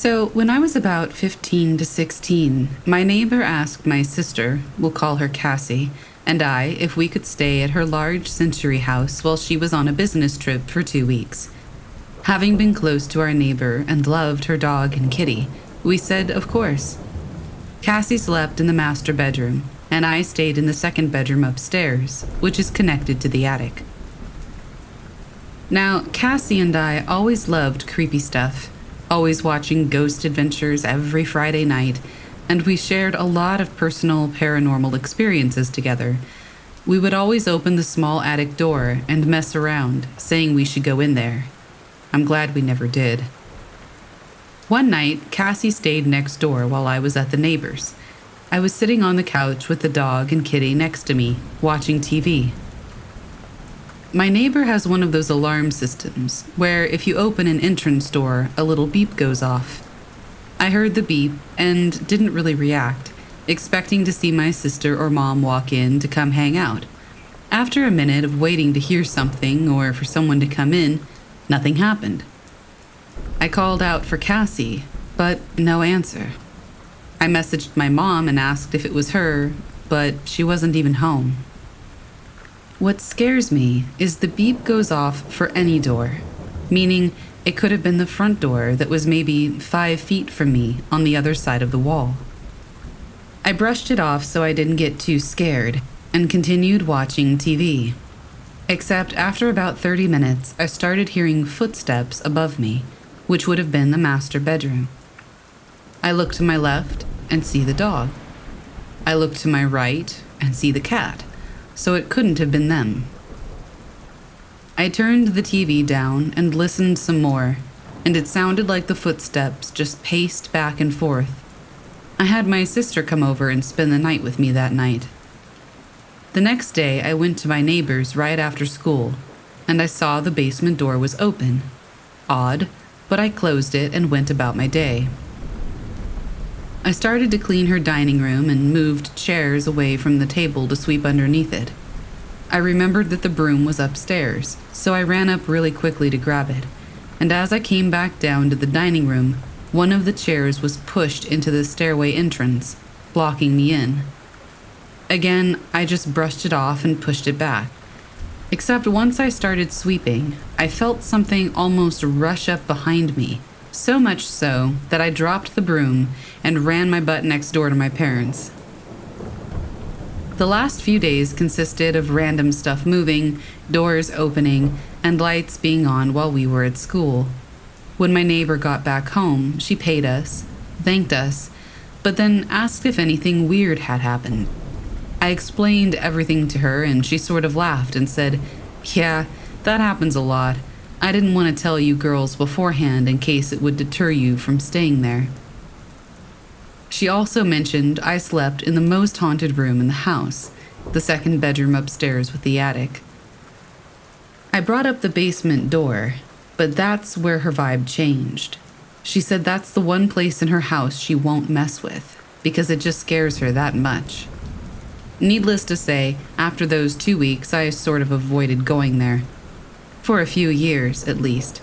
So, when I was about 15 to 16, my neighbor asked my sister, we'll call her Cassie, and I if we could stay at her large century house while she was on a business trip for 2 weeks. Having been close to our neighbor and loved her dog and kitty, we said, of course. Cassie slept in the master bedroom, and I stayed in the second bedroom upstairs, which is connected to the attic. Now, Cassie and I always loved creepy stuff, always watching ghost adventures every Friday night, and we shared a lot of personal paranormal experiences together. We would always open the small attic door and mess around, saying we should go in there. I'm glad we never did. One night, Cassie stayed next door while I was at the neighbor's. I was sitting on the couch with the dog and kitty next to me, watching TV. My neighbor has one of those alarm systems, where if you open an entrance door, a little beep goes off. I heard the beep and didn't really react, expecting to see my sister or mom walk in to come hang out. After a minute of waiting to hear something or for someone to come in, nothing happened. I called out for Cassie, but no answer. I messaged my mom and asked if it was her, but she wasn't even home. What scares me is the beep goes off for any door, meaning it could have been the front door that was maybe 5 feet from me on the other side of the wall. I brushed it off so I didn't get too scared and continued watching TV. Except after about 30 minutes, I started hearing footsteps above me, which would have been the master bedroom. I look to my left and see the dog. I look to my right and see the cat, so it couldn't have been them. I turned the TV down and listened some more, and it sounded like the footsteps just paced back and forth. I had my sister come over and spend the night with me that night. The next day, I went to my neighbor's right after school, and I saw the basement door was open. Odd, but I closed it and went about my day. I started to clean her dining room and moved chairs away from the table to sweep underneath it. I remembered that the broom was upstairs, so I ran up really quickly to grab it, and as I came back down to the dining room, one of the chairs was pushed into the stairway entrance, blocking me in. Again, I just brushed it off and pushed it back. Except once I started sweeping, I felt something almost rush up behind me, so much so that I dropped the broom and ran my butt next door to my parents. The last few days consisted of random stuff moving, doors opening, and lights being on while we were at school. When my neighbor got back home, she paid us, thanked us, but then asked if anything weird had happened. I explained everything to her and she sort of laughed and said, "Yeah, that happens a lot. I didn't want to tell you girls beforehand in case it would deter you from staying there." She also mentioned I slept in the most haunted room in the house, the second bedroom upstairs with the attic. I brought up the basement door, but that's where her vibe changed. She said that's the one place in her house she won't mess with, because it just scares her that much. Needless to say, after those 2 weeks, I sort of avoided going there. For a few years, at least.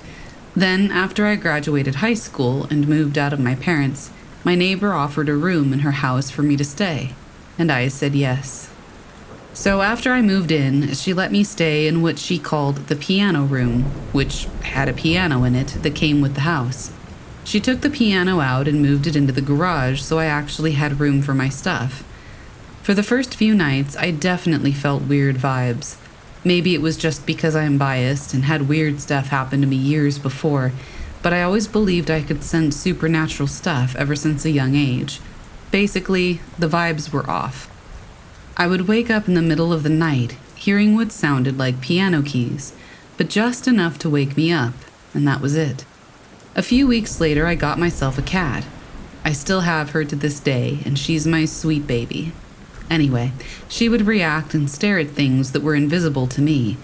Then, after I graduated high school and moved out of my parents', my neighbor offered a room in her house for me to stay, and I said yes. So after I moved in, she let me stay in what she called the piano room, which had a piano in it that came with the house. She took the piano out and moved it into the garage, so I actually had room for my stuff. For the first few nights, I definitely felt weird vibes. Maybe it was just because I am biased and had weird stuff happen to me years before, but I always believed I could sense supernatural stuff ever since a young age. Basically, the vibes were off. I would wake up in the middle of the night, hearing what sounded like piano keys, but just enough to wake me up, and that was it. A few weeks later, I got myself a cat. I still have her to this day, and she's my sweet baby. Anyway, she would react and stare at things that were invisible to me,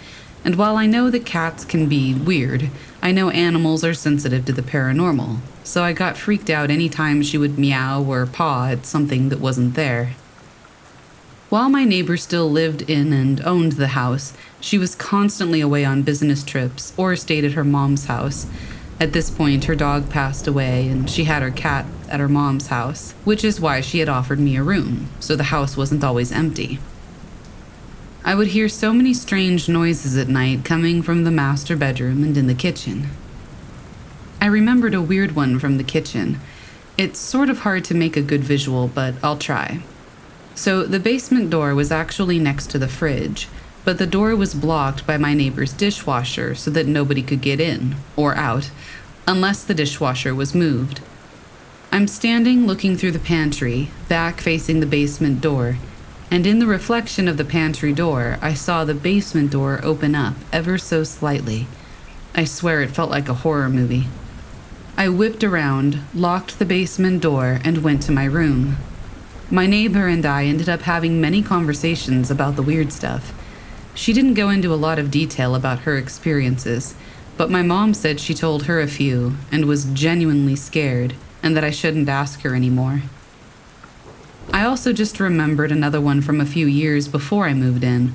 and while I know that cats can be weird, I know animals are sensitive to the paranormal, so I got freaked out any time she would meow or paw at something that wasn't there. While my neighbor still lived in and owned the house, she was constantly away on business trips or stayed at her mom's house, At this point, her dog passed away and she had her cat at her mom's house, which is why she had offered me a room, so the house wasn't always empty. I would hear so many strange noises at night coming from the master bedroom and in the kitchen. I remembered a weird one from the kitchen. It's sort of hard to make a good visual, but I'll try. So the basement door was actually next to the fridge, but the door was blocked by my neighbor's dishwasher so that nobody could get in or out unless the dishwasher was moved. I'm standing looking through the pantry, back facing the basement door, and in the reflection of the pantry door, I saw the basement door open up ever so slightly. I swear it felt like a horror movie. I whipped around, locked the basement door, and went to my room. My neighbor and I ended up having many conversations about the weird stuff. She didn't go into a lot of detail about her experiences, but my mom said she told her a few and was genuinely scared, and that I shouldn't ask her anymore. I also just remembered another one from a few years before I moved in.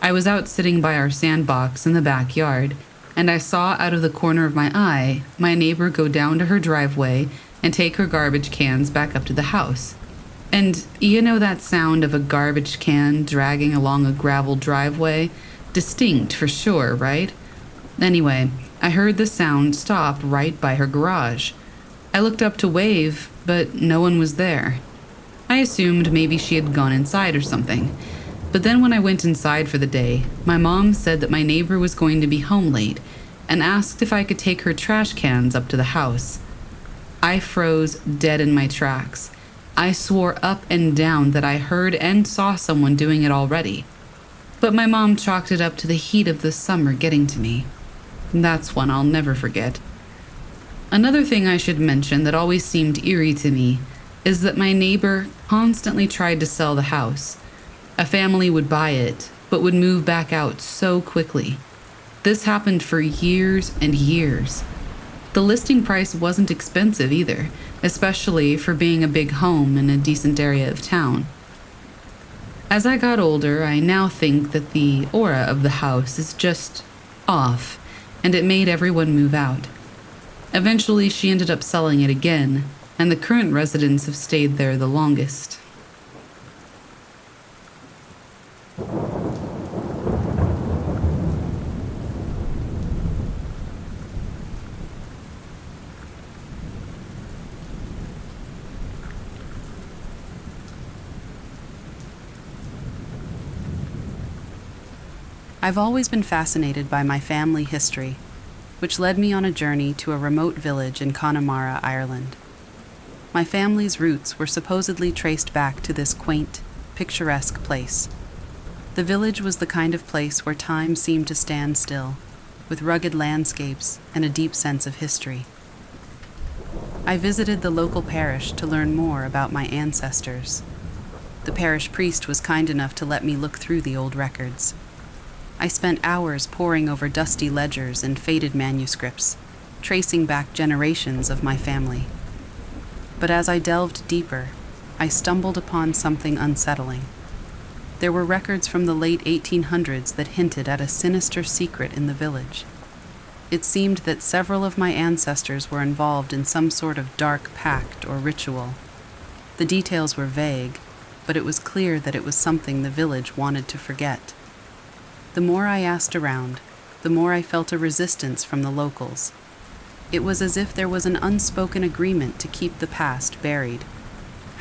I was out sitting by our sandbox in the backyard, and I saw out of the corner of my eye my neighbor go down to her driveway and take her garbage cans back up to the house. And you know that sound of a garbage can dragging along a gravel driveway? Distinct for sure, right? Anyway, I heard the sound stop right by her garage. I looked up to wave, but no one was there. I assumed maybe she had gone inside or something. But then when I went inside for the day, my mom said that my neighbor was going to be home late and asked if I could take her trash cans up to the house. I froze dead in my tracks. I swore up and down that I heard and saw someone doing it already. But my mom chalked it up to the heat of the summer getting to me. That's one I'll never forget. Another thing I should mention that always seemed eerie to me is that my neighbor constantly tried to sell the house. A family would buy it, but would move back out so quickly. This happened for years and years. The listing price wasn't expensive either, especially for being a big home in a decent area of town. As I got older, I now think that the aura of the house is just off, and it made everyone move out. Eventually, she ended up selling it again, and the current residents have stayed there the longest. I've always been fascinated by my family history, which led me on a journey to a remote village in Connemara, Ireland. My family's roots were supposedly traced back to this quaint, picturesque place. The village was the kind of place where time seemed to stand still, with rugged landscapes and a deep sense of history. I visited the local parish to learn more about my ancestors. The parish priest was kind enough to let me look through the old records. I spent hours poring over dusty ledgers and faded manuscripts, tracing back generations of my family. But as I delved deeper, I stumbled upon something unsettling. There were records from the late 1800s that hinted at a sinister secret in the village. It seemed that several of my ancestors were involved in some sort of dark pact or ritual. The details were vague, but it was clear that it was something the village wanted to forget. The more I asked around, the more I felt a resistance from the locals. It was as if there was an unspoken agreement to keep the past buried.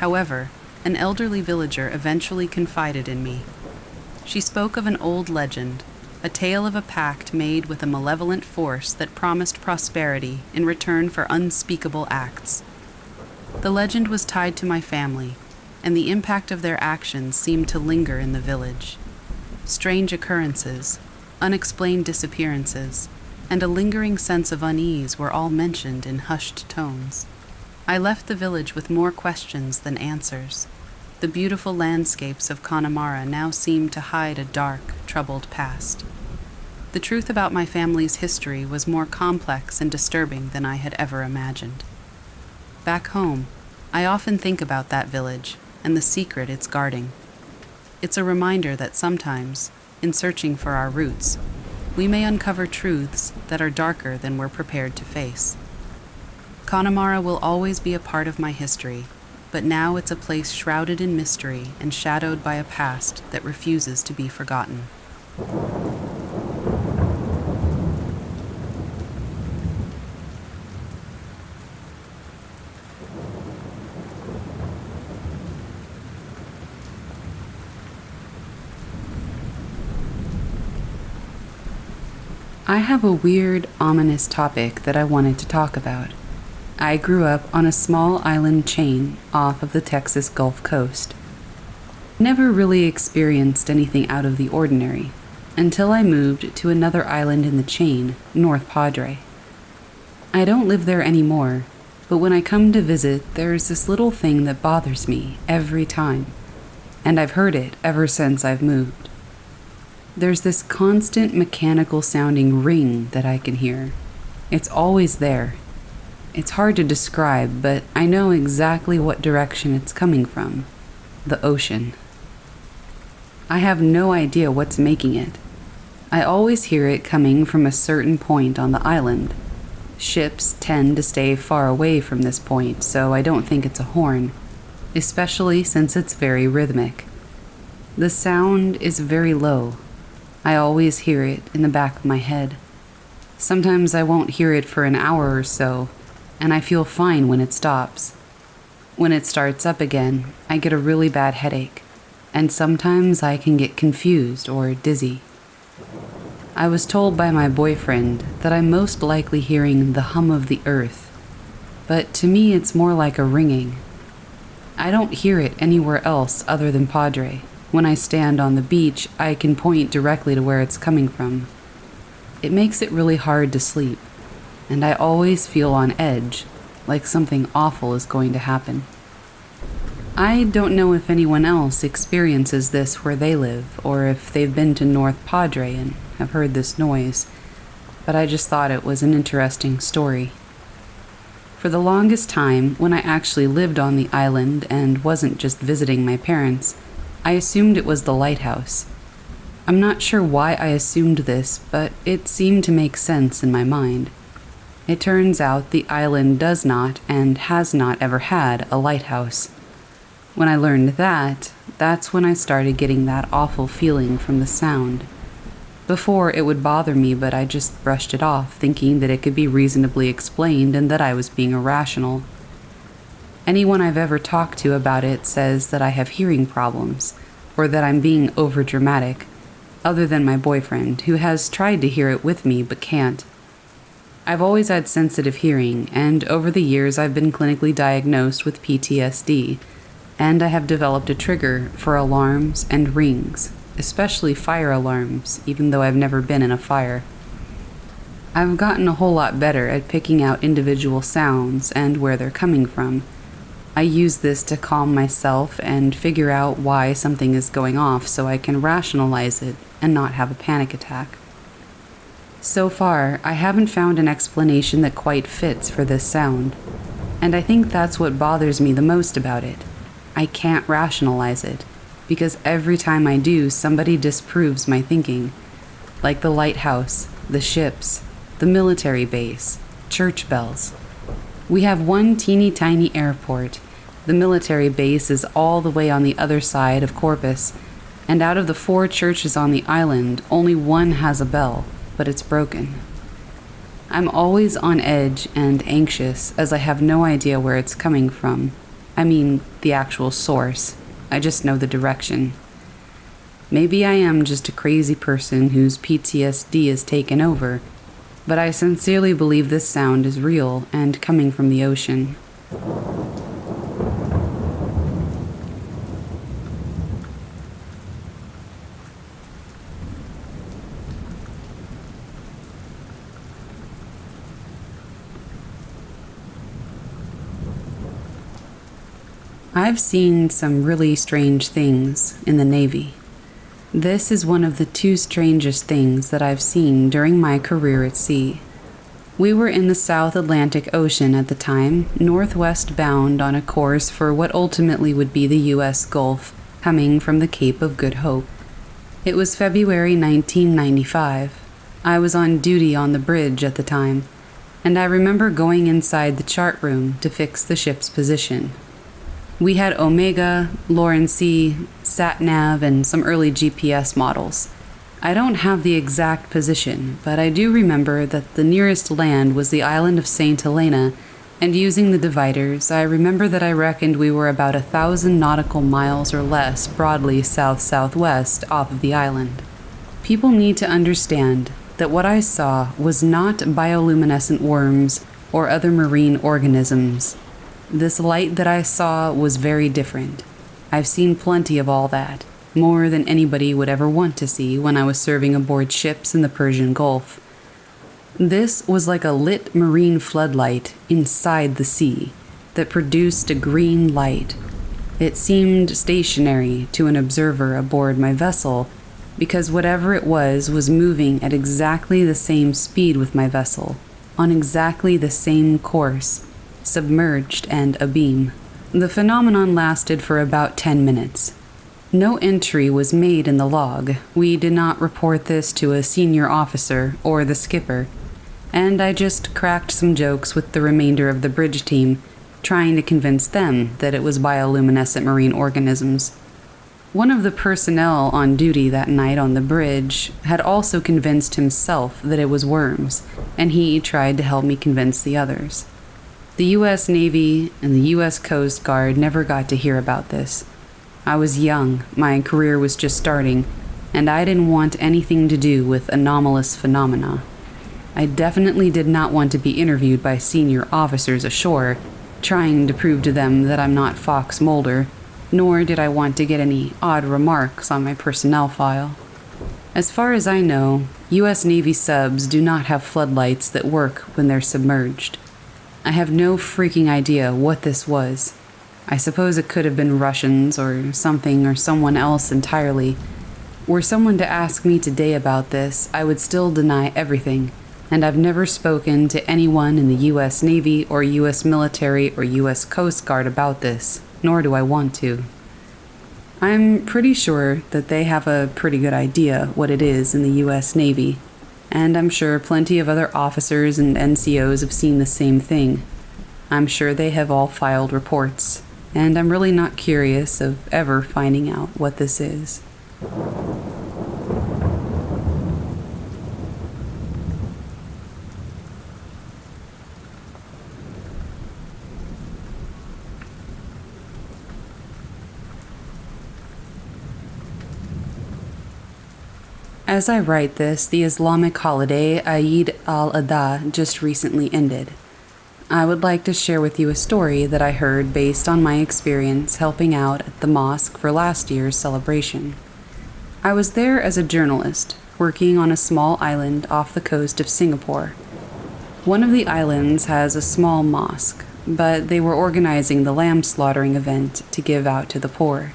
However, an elderly villager eventually confided in me. She spoke of an old legend, a tale of a pact made with a malevolent force that promised prosperity in return for unspeakable acts. The legend was tied to my family, and the impact of their actions seemed to linger in the village. Strange occurrences, unexplained disappearances, and a lingering sense of unease were all mentioned in hushed tones. I left the village with more questions than answers. The beautiful landscapes of Connemara now seemed to hide a dark, troubled past. The truth about my family's history was more complex and disturbing than I had ever imagined. Back home, I often think about that village and the secret it's guarding. It's a reminder that sometimes, in searching for our roots, we may uncover truths that are darker than we're prepared to face. Connemara will always be a part of my history, but now it's a place shrouded in mystery and shadowed by a past that refuses to be forgotten. I have a weird, ominous topic that I wanted to talk about. I grew up on a small island chain off of the Texas Gulf Coast. Never really experienced anything out of the ordinary until I moved to another island in the chain, North Padre. I don't live there anymore, but when I come to visit, there's this little thing that bothers me every time, and I've heard it ever since I've moved. There's this constant mechanical sounding ring that I can hear. It's always there. It's hard to describe, but I know exactly what direction it's coming from. The ocean. I have no idea what's making it. I always hear it coming from a certain point on the island. Ships tend to stay far away from this point, so I don't think it's a horn, especially since it's very rhythmic. The sound is very low. I always hear it in the back of my head. Sometimes I won't hear it for an hour or so, and I feel fine when it stops. When it starts up again, I get a really bad headache, and sometimes I can get confused or dizzy. I was told by my boyfriend that I'm most likely hearing the hum of the earth, but to me it's more like a ringing. I don't hear it anywhere else other than Padre. When I stand on the beach, I can point directly to where it's coming from. It makes it really hard to sleep, and I always feel on edge, like something awful is going to happen. I don't know if anyone else experiences this where they live, or if they've been to North Padre and have heard this noise, but I just thought it was an interesting story. For the longest time, when I actually lived on the island and wasn't just visiting my parents, I assumed it was the lighthouse. I'm not sure why I assumed this, but it seemed to make sense in my mind. It turns out the island does not and has not ever had a lighthouse. When I learned that, that's when I started getting that awful feeling from the sound. Before, it would bother me, but I just brushed it off, thinking that it could be reasonably explained and that I was being irrational. Anyone I've ever talked to about it says that I have hearing problems, or that I'm being overdramatic, other than my boyfriend, who has tried to hear it with me but can't. I've always had sensitive hearing, and over the years I've been clinically diagnosed with PTSD, and I have developed a trigger for alarms and rings, especially fire alarms, even though I've never been in a fire. I've gotten a whole lot better at picking out individual sounds and where they're coming from. I use this to calm myself and figure out why something is going off so I can rationalize it and not have a panic attack. So far, I haven't found an explanation that quite fits for this sound, and I think that's what bothers me the most about it. I can't rationalize it, because every time I do, somebody disproves my thinking, like the lighthouse, the ships, the military base, church bells. We have one teeny tiny airport. The military base is all the way on the other side of Corpus, and out of the 4 churches on the island, only one has a bell, but it's broken. I'm always on edge and anxious as I have no idea where it's coming from. I mean, the actual source. I just know the direction. Maybe I am just a crazy person whose PTSD is taken over, but I sincerely believe this sound is real and coming from the ocean. I've seen some really strange things in the Navy. This is one of the 2 strangest things that I've seen during my career at sea. We were in the South Atlantic Ocean at the time, northwest bound on a course for what ultimately would be the U.S. Gulf, coming from the Cape of Good Hope. It was February 1995. I was on duty on the bridge at the time, and I remember going inside the chart room to fix the ship's position. We had Omega, Lorentz, Sat-Nav, and some early GPS models. I don't have the exact position, but I do remember that the nearest land was the island of St. Helena, and using the dividers, I remember that I reckoned we were about 1,000 nautical miles or less broadly south-southwest off of the island. People need to understand that what I saw was not bioluminescent worms or other marine organisms. This light that I saw was very different. I've seen plenty of all that, more than anybody would ever want to see when I was serving aboard ships in the Persian Gulf. This was like a lit marine floodlight inside the sea that produced a green light. It seemed stationary to an observer aboard my vessel because whatever it was moving at exactly the same speed with my vessel, on exactly the same course, submerged and abeam. The phenomenon lasted for about 10 minutes. No entry was made in the log. We did not report this to a senior officer or the skipper, and I just cracked some jokes with the remainder of the bridge team, trying to convince them that it was bioluminescent marine organisms. One of the personnel on duty that night on the bridge had also convinced himself that it was worms, and he tried to help me convince the others. The U.S. Navy and the U.S. Coast Guard never got to hear about this. I was young, my career was just starting, and I didn't want anything to do with anomalous phenomena. I definitely did not want to be interviewed by senior officers ashore, trying to prove to them that I'm not Fox Mulder, nor did I want to get any odd remarks on my personnel file. As far as I know, U.S. Navy subs do not have floodlights that work when they're submerged. I have no freaking idea what this was. I suppose it could have been Russians or something or someone else entirely. Were someone to ask me today about this, I would still deny everything, and I've never spoken to anyone in the U.S. Navy or U.S. military or U.S. Coast Guard about this, nor do I want to. I'm pretty sure that they have a pretty good idea what it is in the U.S. Navy, and I'm sure plenty of other officers and NCOs have seen the same thing. I'm sure they have all filed reports, and I'm really not curious of ever finding out what this is. As I write this, the Islamic holiday Eid al-Adha just recently ended. I would like to share with you a story that I heard based on my experience helping out at the mosque for last year's celebration. I was there as a journalist, working on a small island off the coast of Singapore. One of the islands has a small mosque, but they were organizing the lamb slaughtering event to give out to the poor.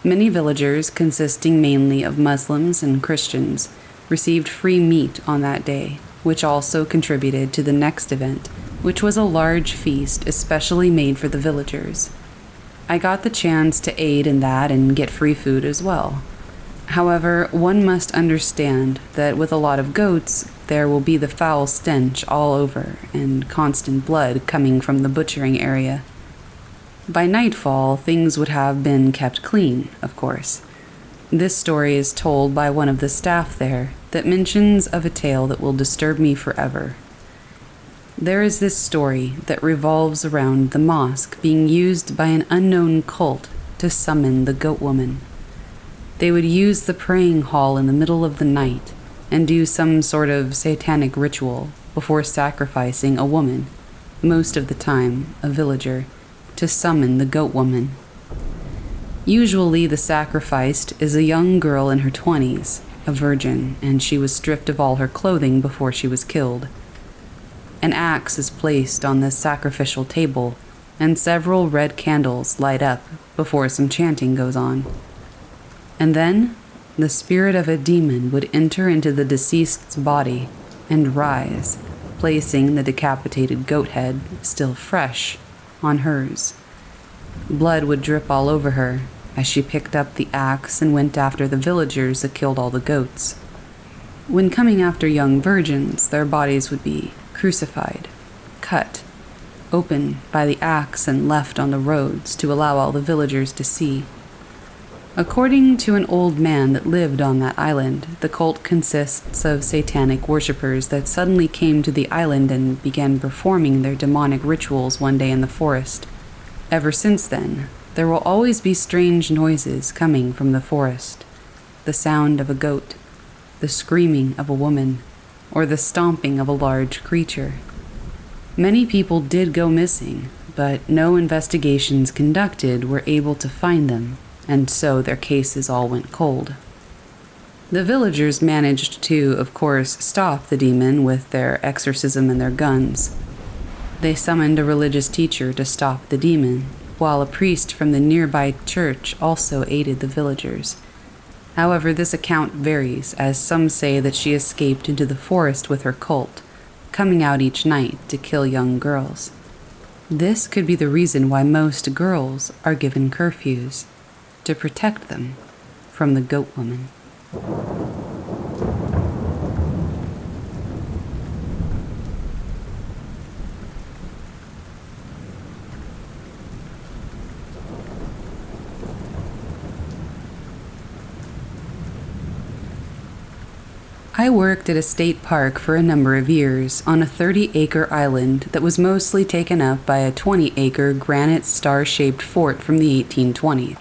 Many villagers, consisting mainly of Muslims and Christians, received free meat on that day, which also contributed to the next event, which was a large feast especially made for the villagers. I got the chance to aid in that and get free food as well. However, one must understand that with a lot of goats, there will be the foul stench all over and constant blood coming from the butchering area. By nightfall, things would have been kept clean, of course. This story is told by one of the staff there that mentions of a tale that will disturb me forever. There is this story that revolves around the mosque being used by an unknown cult to summon the goat woman. They would use the praying hall in the middle of the night and do some sort of satanic ritual before sacrificing a woman, most of the time a villager, to summon the goat woman. Usually the sacrificed is a young girl in her 20s, a virgin, and she was stripped of all her clothing before she was killed. An axe is placed on the sacrificial table, and several red candles light up before some chanting goes on. And then, the spirit of a demon would enter into the deceased's body and rise, placing the decapitated goat head, still fresh, on hers. Blood would drip all over her as she picked up the axe and went after the villagers that killed all the goats. When coming after young virgins, their bodies would be crucified, cut, open by the axe and left on the roads to allow all the villagers to see. According to an old man that lived on that island, the cult consists of satanic worshippers that suddenly came to the island and began performing their demonic rituals one day in the forest. Ever since then, there will always be strange noises coming from the forest. The sound of a goat, the screaming of a woman, or the stomping of a large creature. Many people did go missing, but no investigations conducted were able to find them, and so their cases all went cold. The villagers managed to, of course, stop the demon with their exorcism and their guns. They summoned a religious teacher to stop the demon, while a priest from the nearby church also aided the villagers. However, this account varies, as some say that she escaped into the forest with her cult, coming out each night to kill young girls. This could be the reason why most girls are given curfews, to protect them from the goat woman. I worked at a state park for a number of years on a 30-acre island that was mostly taken up by a 20-acre granite star-shaped fort from the 1820s.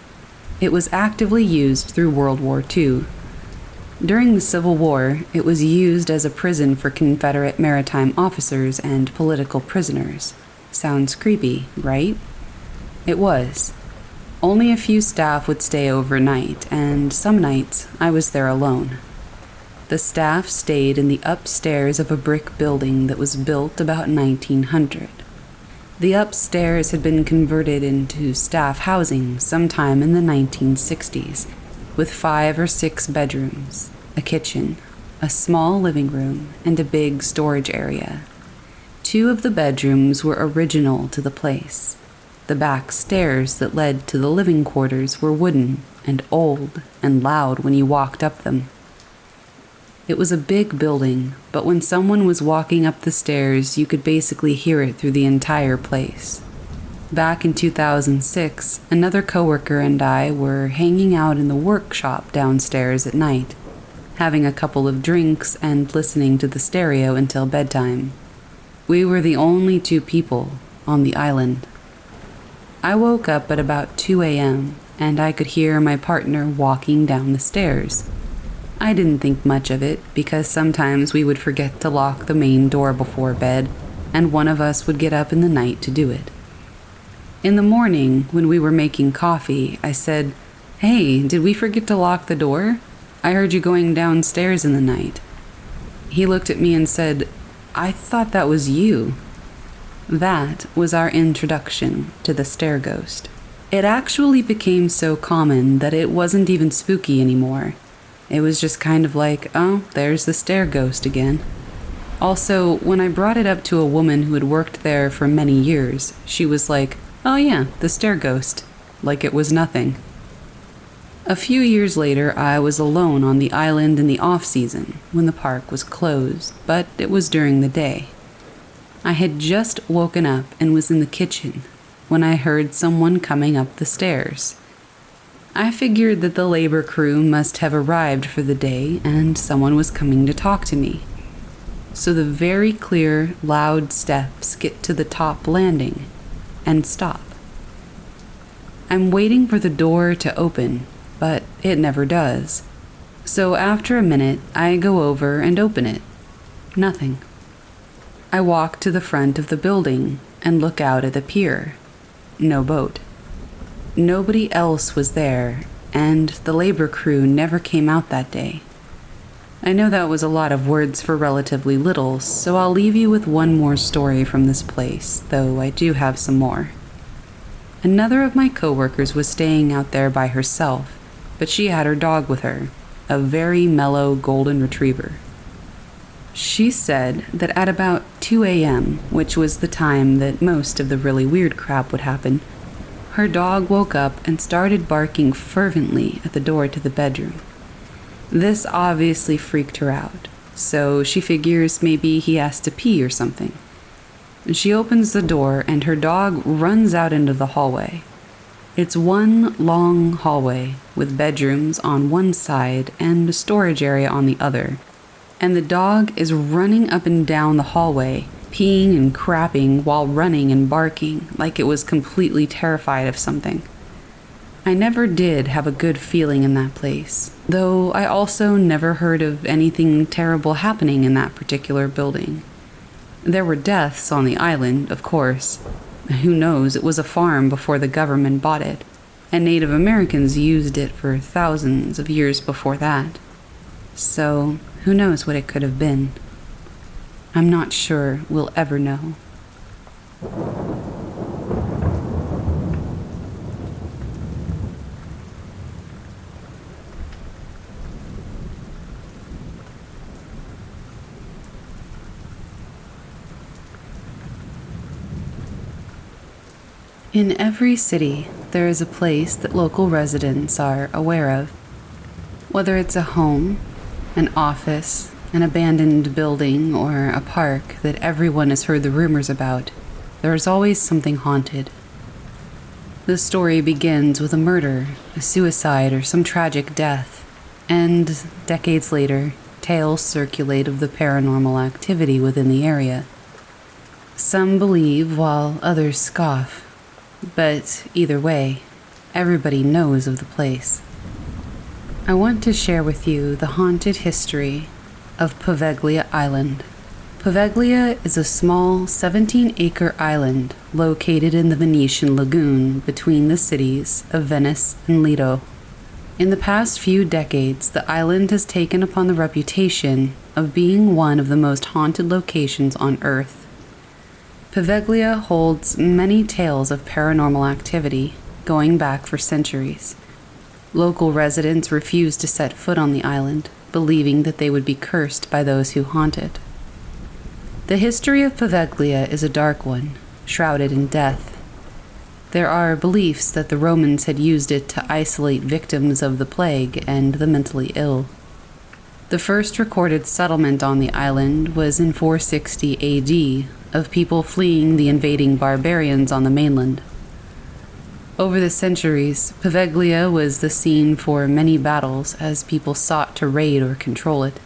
It was actively used through World War II. During the Civil War, it was used as a prison for Confederate maritime officers and political prisoners. Sounds creepy, right? It was. Only a few staff would stay overnight, and some nights I was there alone. The staff stayed in the upstairs of a brick building that was built about 1900. The upstairs had been converted into staff housing sometime in the 1960s, with 5 or 6 bedrooms, a kitchen, a small living room, and a big storage area. 2 of the bedrooms were original to the place. The back stairs that led to the living quarters were wooden and old and loud when you walked up them. It was a big building, but when someone was walking up the stairs, you could basically hear it through the entire place. Back in 2006, another coworker and I were hanging out in the workshop downstairs at night, having a couple of drinks and listening to the stereo until bedtime. We were the only 2 people on the island. I woke up at about 2 a.m., and I could hear my partner walking down the stairs. I didn't think much of it because sometimes we would forget to lock the main door before bed, and one of us would get up in the night to do it. In the morning, when we were making coffee, I said, "Hey, did we forget to lock the door? I heard you going downstairs in the night." He looked at me and said, "I thought that was you." That was our introduction to the stair ghost. It actually became so common that it wasn't even spooky anymore. It was just kind of like, oh, there's the stair ghost again. Also, when I brought it up to a woman who had worked there for many years, she was like, "Oh yeah, the stair ghost," like it was nothing. A few years later, I was alone on the island in the off-season when the park was closed, but it was during the day. I had just woken up and was in the kitchen when I heard someone coming up the stairs. I figured that the labor crew must have arrived for the day and someone was coming to talk to me. So the very clear, loud steps get to the top landing and stop. I'm waiting for the door to open, but it never does. So after a minute, I go over and open it. Nothing. I walk to the front of the building and look out at the pier. No boat. Nobody else was there, and the labor crew never came out that day. I know that was a lot of words for relatively little, so I'll leave you with one more story from this place, though I do have some more. Another of my coworkers was staying out there by herself, but she had her dog with her, a very mellow golden retriever. She said that at about 2 a.m., which was the time that most of the really weird crap would happen, her dog woke up and started barking fervently at the door to the bedroom. This obviously freaked her out, so she figures maybe he has to pee or something. She opens the door and her dog runs out into the hallway. It's one long hallway with bedrooms on one side and a storage area on the other. And the dog is running up and down the hallway, peeing and crapping while running and barking like it was completely terrified of something. I never did have a good feeling in that place, though I also never heard of anything terrible happening in that particular building. There were deaths on the island, of course. Who knows, it was a farm before the government bought it, and Native Americans used it for thousands of years before that. So, who knows what it could have been. I'm not sure we'll ever know. In every city, there is a place that local residents are aware of. Whether it's a home, an office, an abandoned building, or a park that everyone has heard the rumors about, there is always something haunted. The story begins with a murder, a suicide, or some tragic death, and decades later, tales circulate of the paranormal activity within the area. Some believe while others scoff. But either way, everybody knows of the place. I want to share with you the haunted history of Poveglia Island. Poveglia is a small 17-acre island located in the Venetian lagoon between the cities of Venice and Lido. In the past few decades, the island has taken upon the reputation of being one of the most haunted locations on Earth. Poveglia holds many tales of paranormal activity, going back for centuries. Local residents refuse to set foot on the island, believing that they would be cursed by those who haunt it. The history of Poveglia is a dark one, shrouded in death. There are beliefs that the Romans had used it to isolate victims of the plague and the mentally ill. The first recorded settlement on the island was in 460 AD, of people fleeing the invading barbarians on the mainland. Over the centuries, Poveglia was the scene for many battles as people sought to raid or control it.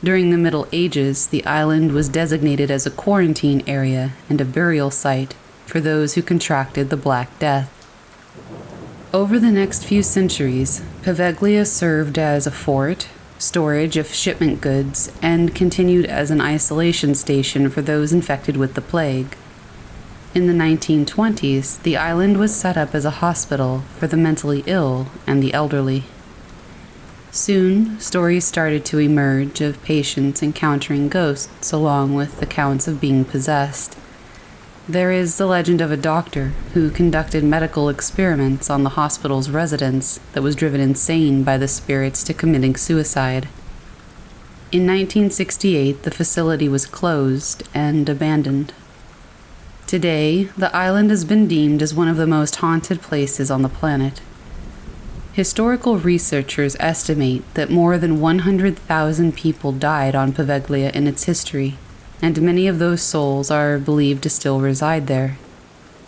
During the Middle Ages, the island was designated as a quarantine area and a burial site for those who contracted the Black Death. Over the next few centuries, Poveglia served as a fort, storage of shipment goods, and continued as an isolation station for those infected with the plague. In the 1920s, the island was set up as a hospital for the mentally ill and the elderly. Soon, stories started to emerge of patients encountering ghosts along with accounts of being possessed. There is the legend of a doctor who conducted medical experiments on the hospital's residents that was driven insane by the spirits to committing suicide. In 1968, the facility was closed and abandoned. Today, the island has been deemed as one of the most haunted places on the planet. Historical researchers estimate that more than 100,000 people died on Poveglia in its history, and many of those souls are believed to still reside there.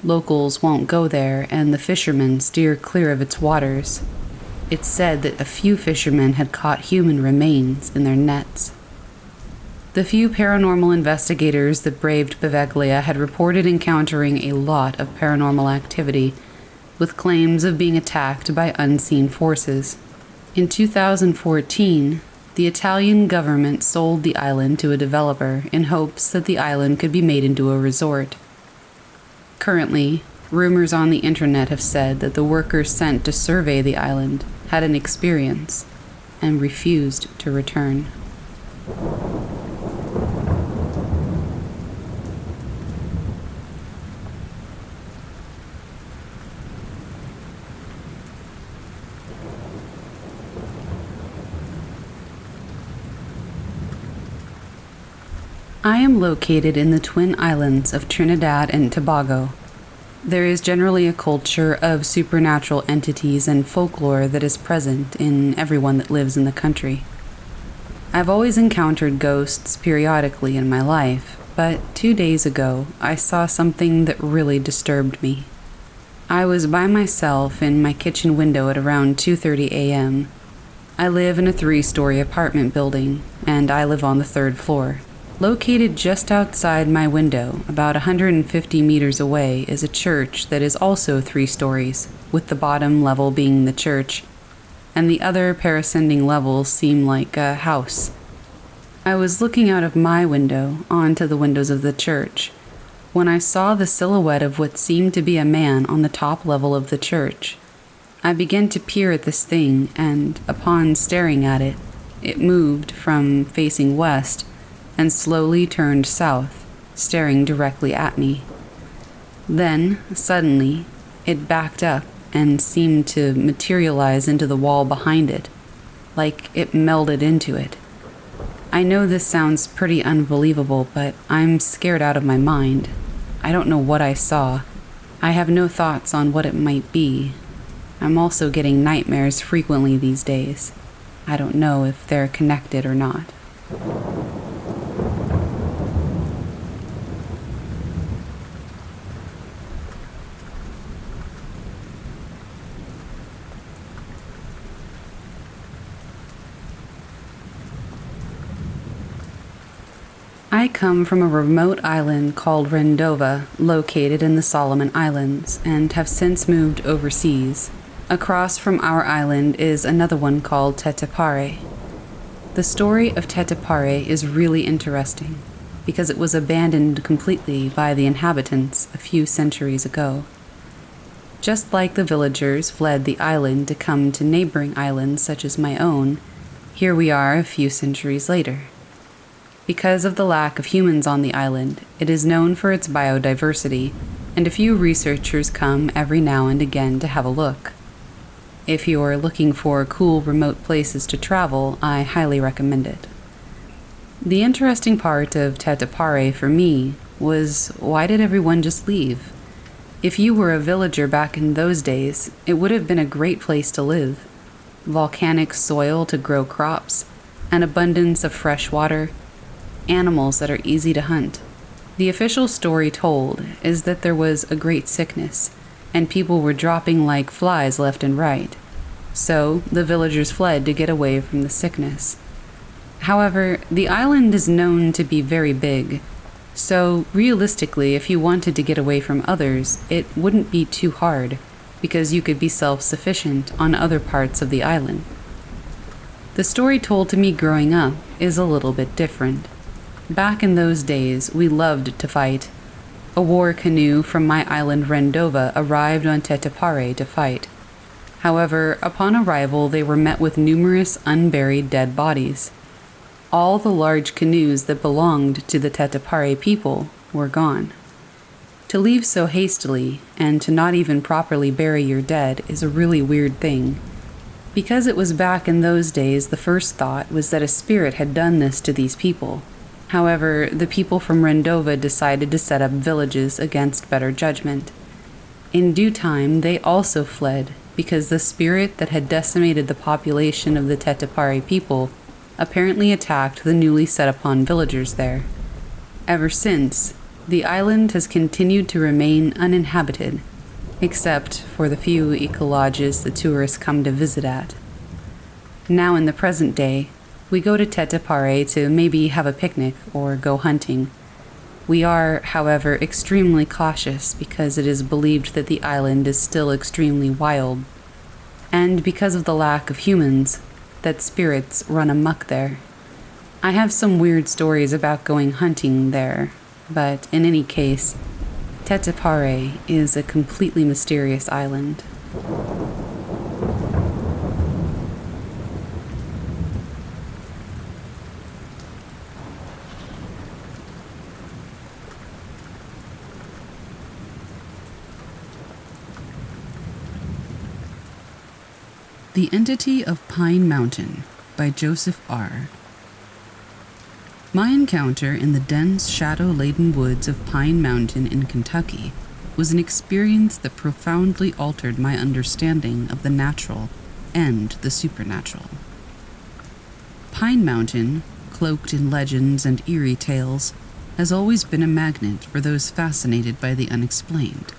Locals won't go there, and the fishermen steer clear of its waters. It's said that a few fishermen had caught human remains in their nets. The few paranormal investigators that braved Poveglia had reported encountering a lot of paranormal activity, with claims of being attacked by unseen forces. In 2014, the Italian government sold the island to a developer in hopes that the island could be made into a resort. Currently, rumors on the internet have said that the workers sent to survey the island had an experience and refused to return. I am located in the twin islands of Trinidad and Tobago. There is generally a culture of supernatural entities and folklore that is present in everyone that lives in the country. I've always encountered ghosts periodically in my life, but 2 days ago I saw something that really disturbed me. I was by myself in my kitchen window at around 2:30 a.m. I live in a 3-story apartment building, and I live on the 3rd floor. Located just outside my window, about 150 meters away, is a church that is also 3 stories, with the bottom level being the church, and the other parascending levels seem like a house. I was looking out of my window onto the windows of the church when I saw the silhouette of what seemed to be a man on the top level of the church. I began to peer at this thing, and upon staring at it, it moved from facing west and slowly turned south, staring directly at me. Then, suddenly, it backed up and seemed to materialize into the wall behind it, like it melded into it. I know this sounds pretty unbelievable, but I'm scared out of my mind. I don't know what I saw. I have no thoughts on what it might be. I'm also getting nightmares frequently these days. I don't know if they're connected or not. I come from a remote island called Rendova, located in the Solomon Islands, and have since moved overseas. Across from our island is another one called Tetepare. The story of Tetepare is really interesting, because it was abandoned completely by the inhabitants a few centuries ago. Just like the villagers fled the island to come to neighboring islands such as my own, here we are a few centuries later. Because of the lack of humans on the island, it is known for its biodiversity, and a few researchers come every now and again to have a look. If you are looking for cool remote places to travel, I highly recommend it. The interesting part of Tetepare for me was, why did everyone just leave? If you were a villager back in those days, it would have been a great place to live. Volcanic soil to grow crops, an abundance of fresh water, animals that are easy to hunt. The official story told is that there was a great sickness, and people were dropping like flies left and right. So the villagers fled to get away from the sickness. However, the island is known to be very big, so realistically, if you wanted to get away from others, it wouldn't be too hard, because you could be self-sufficient on other parts of the island. The story told to me growing up is a little bit different. Back in those days, we loved to fight. A war canoe from my island Rendova arrived on Tetepare to fight. However, upon arrival, they were met with numerous unburied dead bodies. All the large canoes that belonged to the Tetepare people were gone. To leave so hastily and to not even properly bury your dead is a really weird thing. Because it was back in those days, the first thought was that a spirit had done this to these people. However, the people from Rendova decided to set up villages against better judgment. In due time, they also fled because the spirit that had decimated the population of the Tetepare people apparently attacked the newly set upon villagers there. Ever since, the island has continued to remain uninhabited, except for the few eco-lodges the tourists come to visit at. Now in the present day, we go to Tetepare to maybe have a picnic or go hunting. We are, however, extremely cautious because it is believed that the island is still extremely wild, and because of the lack of humans, that spirits run amok there. I have some weird stories about going hunting there, but in any case, Tetepare is a completely mysterious island. The Entity of Pine Mountain by Joseph R. My encounter in the dense, shadow-laden woods of Pine Mountain in Kentucky was an experience that profoundly altered my understanding of the natural and the supernatural. Pine Mountain, cloaked in legends and eerie tales, has always been a magnet for those fascinated by the unexplained.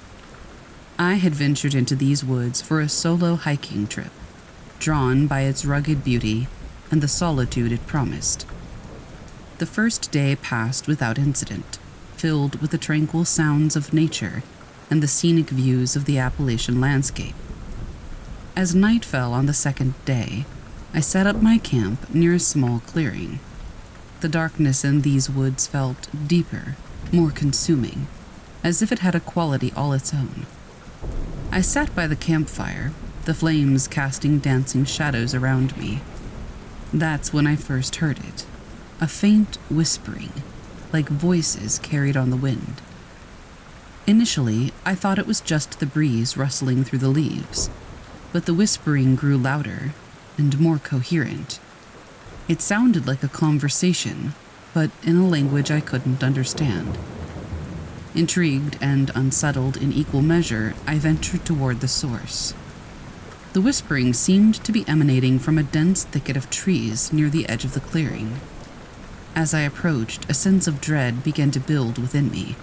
I had ventured into these woods for a solo hiking trip, drawn by its rugged beauty and the solitude it promised. The first day passed without incident, filled with the tranquil sounds of nature and the scenic views of the Appalachian landscape. As night fell on the second day, I set up my camp near a small clearing. The darkness in these woods felt deeper, more consuming, as if it had a quality all its own. I sat by the campfire, the flames casting dancing shadows around me. That's when I first heard it, a faint whispering, like voices carried on the wind. Initially, I thought it was just the breeze rustling through the leaves, but the whispering grew louder and more coherent. It sounded like a conversation, but in a language I couldn't understand. Intrigued and unsettled in equal measure, I ventured toward the source. The whispering seemed to be emanating from a dense thicket of trees near the edge of the clearing. As I approached, a sense of dread began to build within me.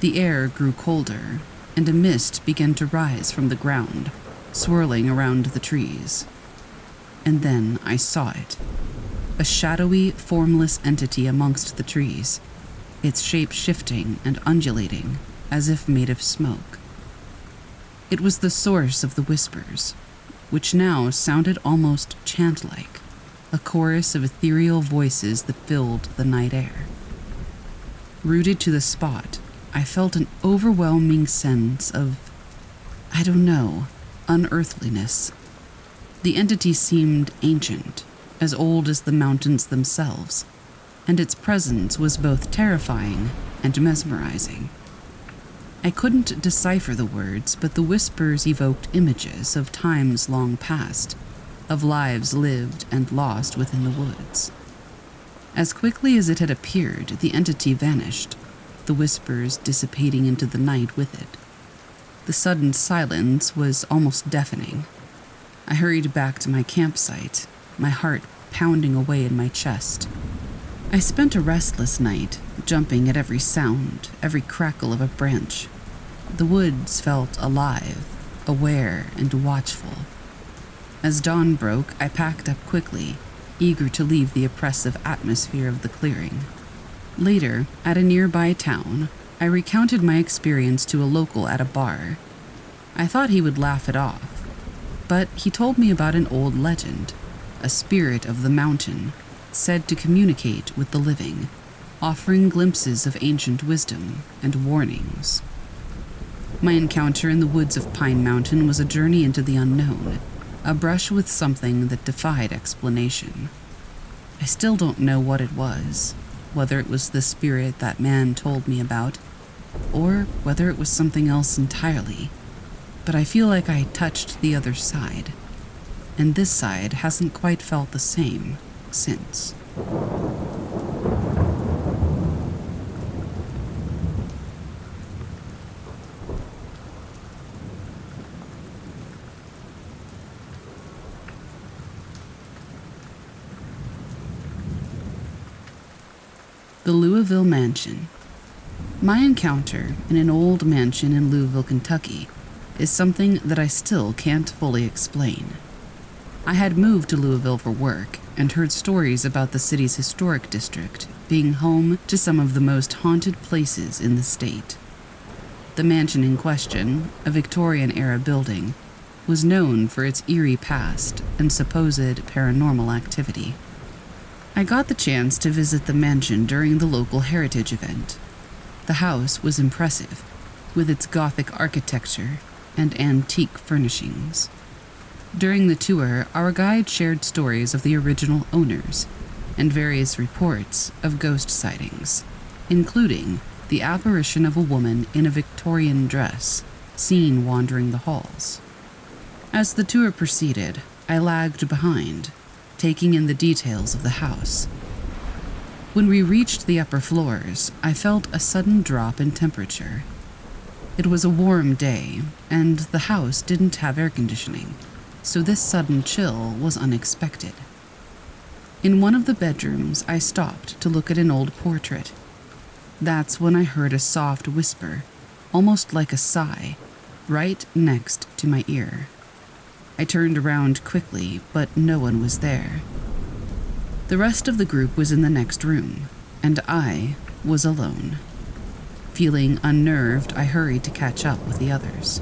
The air grew colder, and a mist began to rise from the ground, swirling around the trees. And then I saw it. A shadowy, formless entity amongst the trees, its shape shifting and undulating, as if made of smoke. It was the source of the whispers, which now sounded almost chant-like, a chorus of ethereal voices that filled the night air. Rooted to the spot, I felt an overwhelming sense of, unearthliness. The entity seemed ancient, as old as the mountains themselves, and its presence was both terrifying and mesmerizing. I couldn't decipher the words, but the whispers evoked images of times long past, of lives lived and lost within the woods. As quickly as it had appeared, the entity vanished, the whispers dissipating into the night with it. The sudden silence was almost deafening. I hurried back to my campsite, my heart pounding away in my chest. I spent a restless night, jumping at every sound, every crackle of a branch. The woods felt alive, aware, and watchful. As dawn broke, I packed up quickly, eager to leave the oppressive atmosphere of the clearing. Later, at a nearby town, I recounted my experience to a local at a bar. I thought he would laugh it off, but he told me about an old legend, a spirit of the mountain, said to communicate with the living, offering glimpses of ancient wisdom and warnings. My encounter in the woods of Pine Mountain was a journey into the unknown, a brush with something that defied explanation. I still don't know what it was, whether it was the spirit that man told me about, or whether it was something else entirely, but I feel like I touched the other side, and this side hasn't quite felt the same since. The Louisville Mansion. My encounter in an old mansion in Louisville, Kentucky, is something that I still can't fully explain. I had moved to Louisville for work and heard stories about the city's historic district being home to some of the most haunted places in the state. The mansion in question, a Victorian-era building, was known for its eerie past and supposed paranormal activity. I got the chance to visit the mansion during the local heritage event. The house was impressive, with its Gothic architecture and antique furnishings. During the tour, our guide shared stories of the original owners and various reports of ghost sightings, including the apparition of a woman in a Victorian dress seen wandering the halls. As the tour proceeded, I lagged behind, taking in the details of the house. When we reached the upper floors, I felt a sudden drop in temperature. It was a warm day, and the house didn't have air conditioning, so this sudden chill was unexpected. In one of the bedrooms, I stopped to look at an old portrait. That's when I heard a soft whisper, almost like a sigh, right next to my ear. I turned around quickly, but no one was there. The rest of the group was in the next room, and I was alone. Feeling unnerved, I hurried to catch up with the others.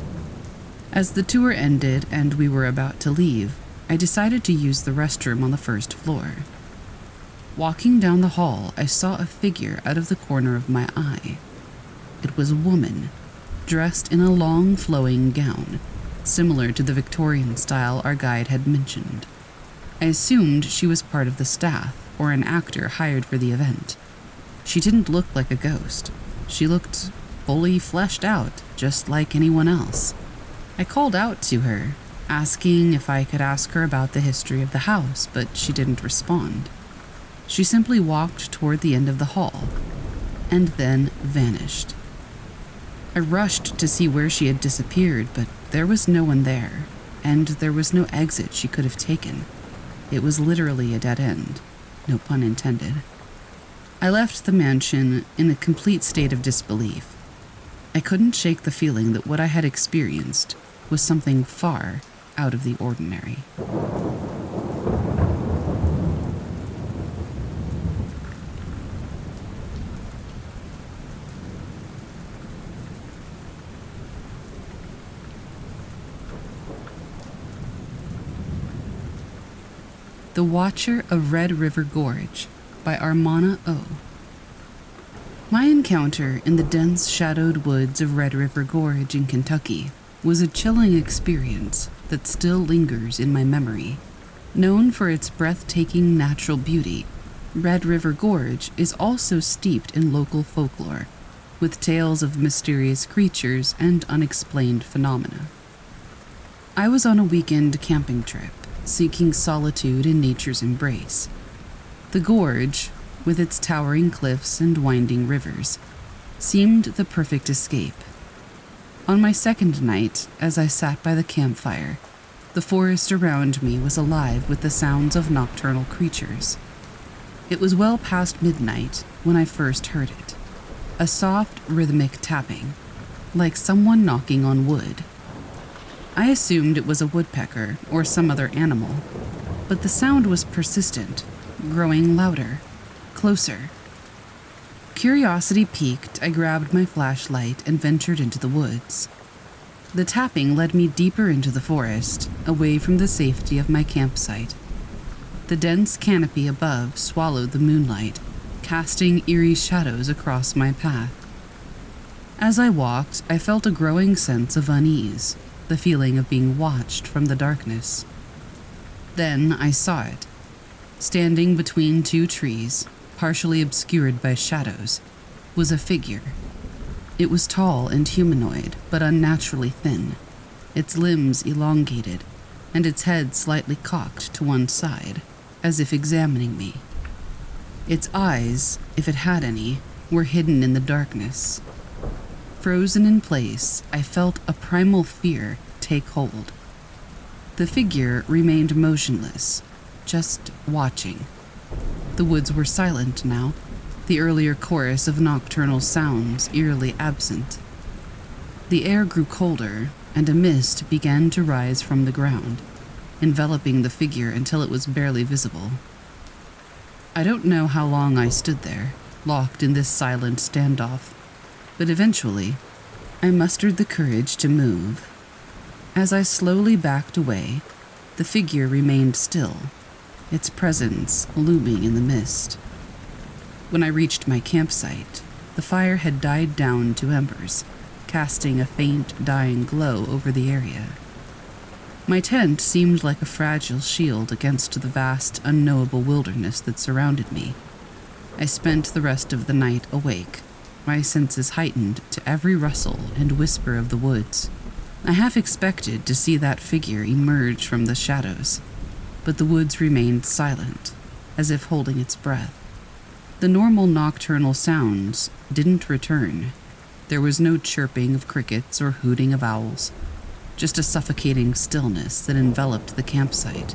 As the tour ended and we were about to leave, I decided to use the restroom on the first floor. Walking down the hall, I saw a figure out of the corner of my eye. It was a woman, dressed in a long flowing gown, similar to the Victorian style our guide had mentioned. I assumed she was part of the staff or an actor hired for the event. She didn't look like a ghost. She looked fully fleshed out, just like anyone else. I called out to her, asking if I could ask her about the history of the house, but she didn't respond. She simply walked toward the end of the hall, and then vanished. I rushed to see where she had disappeared, but there was no one there, and there was no exit she could have taken. It was literally a dead end, no pun intended. I left the mansion in a complete state of disbelief. I couldn't shake the feeling that what I had experienced was something far out of the ordinary. The Watcher of Red River Gorge by Armana O. My encounter in the dense shadowed woods of Red River Gorge in Kentucky was a chilling experience that still lingers in my memory. Known for its breathtaking natural beauty, Red River Gorge is also steeped in local folklore, with tales of mysterious creatures and unexplained phenomena. I was on a weekend camping trip, seeking solitude in nature's embrace. The gorge, with its towering cliffs and winding rivers, seemed the perfect escape. On my second night, as I sat by the campfire, the forest around me was alive with the sounds of nocturnal creatures. It was well past midnight when I first heard it, a soft, rhythmic tapping, like someone knocking on wood. I assumed it was a woodpecker or some other animal, but the sound was persistent, growing louder, closer. Curiosity piqued, I grabbed my flashlight and ventured into the woods. The tapping led me deeper into the forest, away from the safety of my campsite. The dense canopy above swallowed the moonlight, casting eerie shadows across my path. As I walked, I felt a growing sense of unease, the feeling of being watched from the darkness. Then I saw it. Standing between two trees, partially obscured by shadows, was a figure. It was tall and humanoid, but unnaturally thin, its limbs elongated, and its head slightly cocked to one side, as if examining me. Its eyes, if it had any, were hidden in the darkness. Frozen in place, I felt a primal fear take hold. The figure remained motionless, just watching. The woods were silent now, the earlier chorus of nocturnal sounds eerily absent. The air grew colder, and a mist began to rise from the ground, enveloping the figure until it was barely visible. I don't know how long I stood there, locked in this silent standoff, but eventually, I mustered the courage to move. As I slowly backed away, the figure remained still, its presence looming in the mist. When I reached my campsite, the fire had died down to embers, casting a faint, dying glow over the area. My tent seemed like a fragile shield against the vast, unknowable wilderness that surrounded me. I spent the rest of the night awake, my senses heightened to every rustle and whisper of the woods. I half expected to see that figure emerge from the shadows, but the woods remained silent, as if holding its breath. The normal nocturnal sounds didn't return. There was no chirping of crickets or hooting of owls, just a suffocating stillness that enveloped the campsite.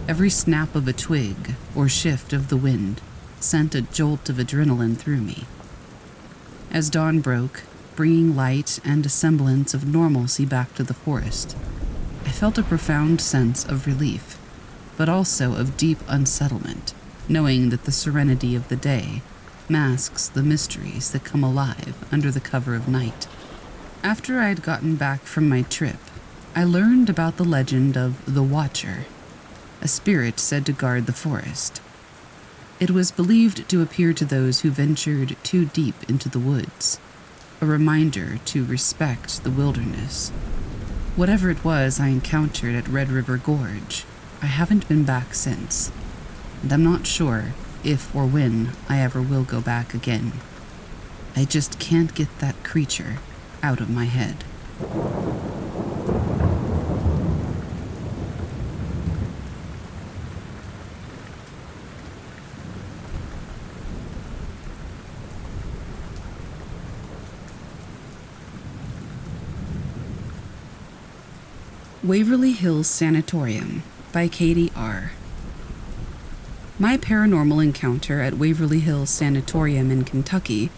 Every snap of a twig or shift of the wind sent a jolt of adrenaline through me. As dawn broke, bringing light and a semblance of normalcy back to the forest, I felt a profound sense of relief, but also of deep unsettlement, knowing that the serenity of the day masks the mysteries that come alive under the cover of night. After I had gotten back from my trip, I learned about the legend of the Watcher, a spirit said to guard the forest. It was believed to appear to those who ventured too deep into the woods, a reminder to respect the wilderness. Whatever it was I encountered at Red River Gorge, I haven't been back since, and I'm not sure if or when I ever will go back again. I just can't get that creature out of my head. Waverly Hills Sanatorium by Katie R. My paranormal encounter at Waverly Hills Sanatorium in Kentucky,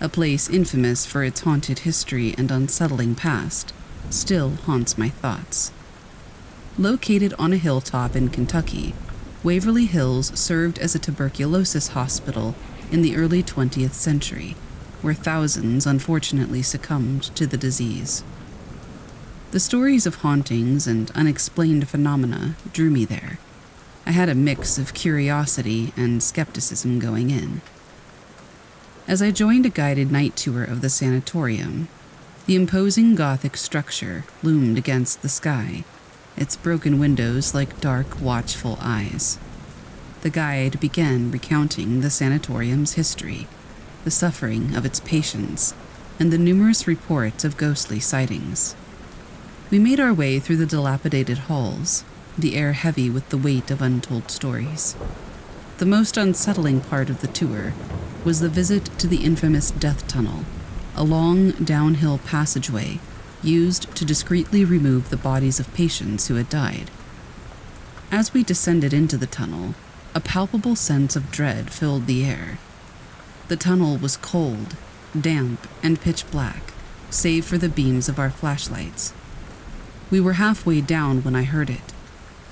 a place infamous for its haunted history and unsettling past, still haunts my thoughts. Located on a hilltop in Kentucky, Waverly Hills served as a tuberculosis hospital in the early 20th century, where thousands unfortunately succumbed to the disease. The stories of hauntings and unexplained phenomena drew me there. I had a mix of curiosity and skepticism going in. As I joined a guided night tour of the sanatorium, the imposing Gothic structure loomed against the sky, its broken windows like dark, watchful eyes. The guide began recounting the sanatorium's history, the suffering of its patients, and the numerous reports of ghostly sightings. We made our way through the dilapidated halls, the air heavy with the weight of untold stories. The most unsettling part of the tour was the visit to the infamous death tunnel, a long downhill passageway used to discreetly remove the bodies of patients who had died. As we descended into the tunnel, a palpable sense of dread filled the air. The tunnel was cold, damp, and pitch black, save for the beams of our flashlights. We were halfway down when I heard it,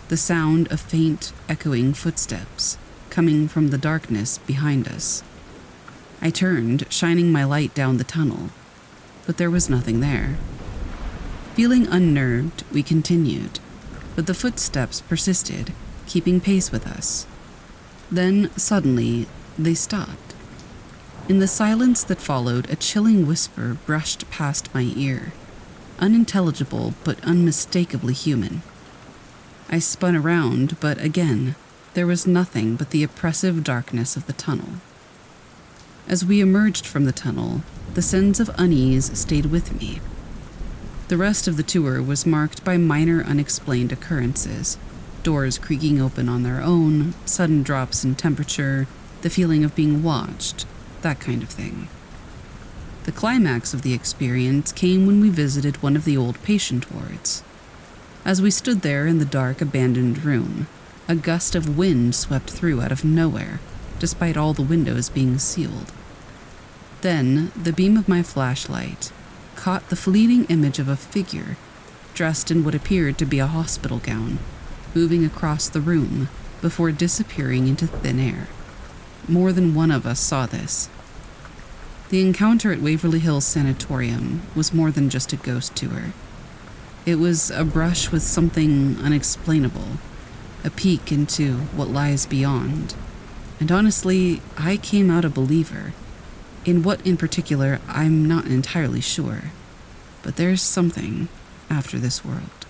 the sound of faint, echoing footsteps coming from the darkness behind us. I turned, shining my light down the tunnel, but there was nothing there. Feeling unnerved, we continued, but the footsteps persisted, keeping pace with us. Then, suddenly, they stopped. In the silence that followed, a chilling whisper brushed past my ear. Unintelligible but unmistakably human. I spun around, but again, there was nothing but the oppressive darkness of the tunnel. As we emerged from the tunnel, the sense of unease stayed with me. The rest of the tour was marked by minor unexplained occurrences, doors creaking open on their own, sudden drops in temperature, the feeling of being watched, that kind of thing. The climax of the experience came when we visited one of the old patient wards. As we stood there in the dark, abandoned room, a gust of wind swept through out of nowhere, despite all the windows being sealed. Then, the beam of my flashlight caught the fleeting image of a figure, dressed in what appeared to be a hospital gown, moving across the room before disappearing into thin air. More than one of us saw this. The encounter at Waverly Hills Sanatorium was more than just a ghost tour. It was a brush with something unexplainable, a peek into what lies beyond. And honestly, I came out a believer. In what in particular, I'm not entirely sure. But there's something after this world.